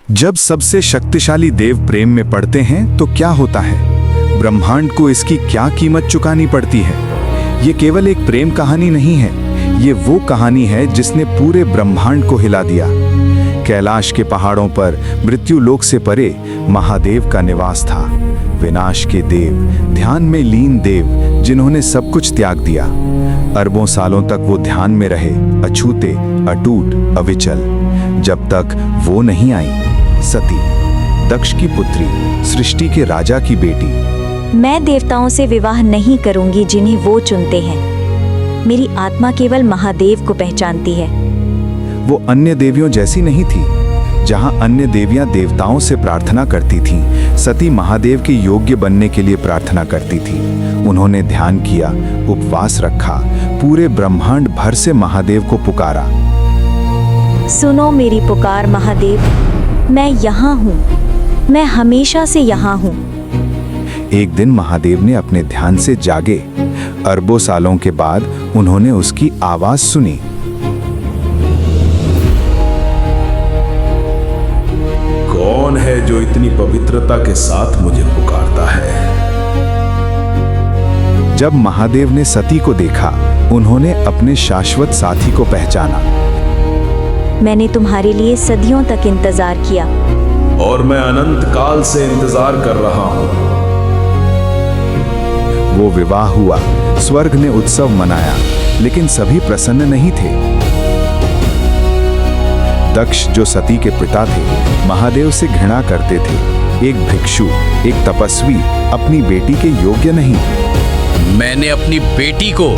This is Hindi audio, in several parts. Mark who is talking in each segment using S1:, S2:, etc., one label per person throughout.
S1: जब सबसे शक्तिशाली देव प्रेम में पड़ते हैं तो क्या होता है? ब्रह्मांड को इसकी क्या कीमत चुकानी पड़ती है? ये केवल एक प्रेम कहानी नहीं है, ये वो कहानी है जिसने पूरे ब्रह्मांड को हिला दिया। कैलाश के पहाड़ों पर मृत्यु लोक से परे महादेव का निवास था। विनाश के देव, ध्यान में लीन देव, जिन्होंने सब कुछ त्याग दिया। अरबों सालों तक वो ध्यान में रहे, अछूते, अटूट, अविचल, जब तक वो नहीं आई सती, दक्ष की पुत्री, सृष्टि के राजा की बेटी।
S2: मैं देवताओं से विवाह नहीं करूंगी जिन्हें वो चुनते हैं। मेरी आत्मा केवल महादेव को पहचानती है।
S1: वो अन्य देवियों जैसी नहीं थी। जहां अन्य देवियां देवताओं से प्रार्थना करती थीं, सती महादेव के योग्य बनने के लिए प्रार्थना करती थी। उन्होंने ध्यान किया, उपवास रखा, पूरे ब्रह्मांड भर से महादेव को पुकारा।
S2: सुनो मेरी पुकार महादेव, मैं यहाँ हूँ, मैं हमेशा से यहाँ हूँ।
S1: एक दिन महादेव ने अपने ध्यान से जागे। अरबों सालों के बाद उन्होंने उसकी आवाज सुनी।
S3: कौन है जो इतनी पवित्रता के साथ मुझे पुकारता है?
S1: जब महादेव ने सती को देखा, उन्होंने अपने शाश्वत साथी को पहचाना।
S2: मैंने तुम्हारे लिए सदियों तक इंतजार किया।
S3: और मैं अनंत काल से इंतजार कर रहा हूं।
S1: वो विवाह हुआ, स्वर्ग ने उत्सव मनाया, लेकिन सभी प्रसन्न नहीं थे। दक्ष, जो सती के पिता थे, महादेव से घृणा करते थे। एक भिक्षु, एक तपस्वी, अपनी बेटी के योग्य नहीं।
S4: मैंने अपनी बेटी को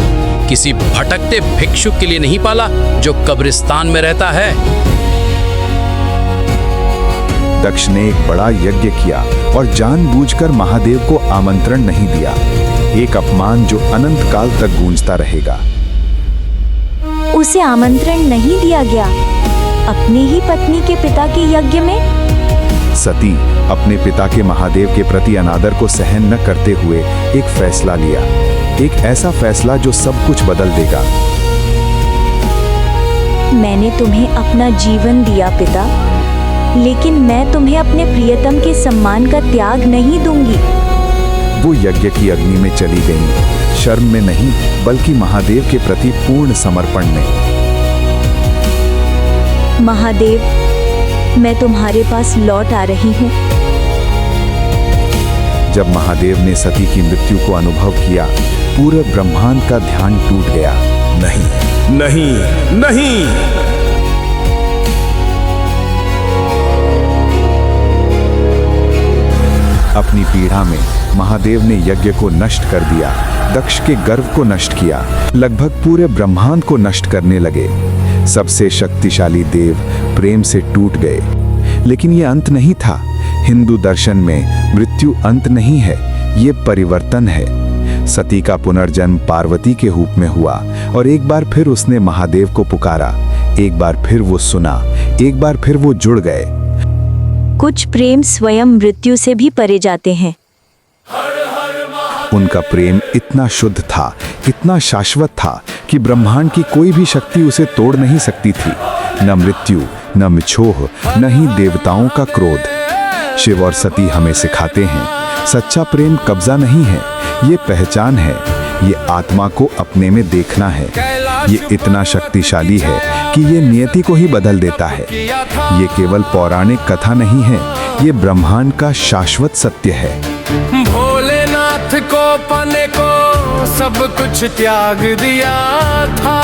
S4: किसी भटकते भिक्षुक के लिए नहीं पाला जो कब्रिस्तान में रहता है।
S1: दक्ष ने एक बड़ा यज्ञ किया और जानबूझकर महादेव को आमंत्रण नहीं दिया। एक अपमान जो अनंत काल तक गूंजता रहेगा।
S2: उसे आमंत्रण नहीं दिया गया, अपने ही पत्नी के पिता के यज्ञ में।
S1: सती अपने पिता के महादेव के प्रति अनादर को सहन न करते हुए एक फैसला लिया, एक ऐसा फैसला जो सब कुछ बदल देगा।
S2: मैंने तुम्हें अपना जीवन दिया पिता, लेकिन मैं तुम्हें अपने प्रियतम के सम्मान का त्याग नहीं दूंगी।
S1: वो यज्ञ की अग्नि में चली गईं, शर्म में नहीं बल्कि महादेव के प्रति पूर्ण समर्पण में।
S2: महादेव, मैं तुम्हारे पास लौट आ रही हूँ।
S1: जब महादेव ने सती की मृत्यु को अनुभव किया, पूरे ब्रह्मांड का ध्यान टूट गया।
S3: नहीं, नहीं, नहीं।
S1: अपनी पीड़ा में महादेव ने यज्ञ को नष्ट कर दिया, दक्ष के गर्व को नष्ट किया, लगभग पूरे ब्रह्मांड को नष्ट करने लगे। सबसे शक्तिशाली देव प्रेम से टूट गए। लेकिन ये अंत नहीं था। हिंदू दर्शन में मृत्यु अंत नहीं है, ये परिवर्तन है। सती का पुनर्जन्म पार्वती के रूप में हुआ और एक बार फिर उसने महादेव को पुकारा। एक बार फिर वो सुना, एक बार फिर वो जुड़ गए।
S2: कुछ प्रेम स्वयं मृत्यु से भी परे जाते हैं।
S1: उनका प्रेम इतना शुद्ध था, इतना शाश्वत था कि ब्रह्मांड की कोई भी शक्ति उसे तोड़ नहीं सकती थी। न मृत्यु, न मिछोह, न ही देवताओं का क्रोध। शिव और सती हमें सिखाते हैं, सच्चा प्रेम कब्जा नहीं है, ये पहचान है, ये आत्मा को अपने में देखना है। ये इतना शक्तिशाली है कि ये नियति को ही बदल देता है। ये केवल पौराणिक कथा नहीं है, ये ब्रह्मांड का शाश्वत सत्य है।
S5: भोलेनाथ को पाने को सब कुछ त्याग दिया था।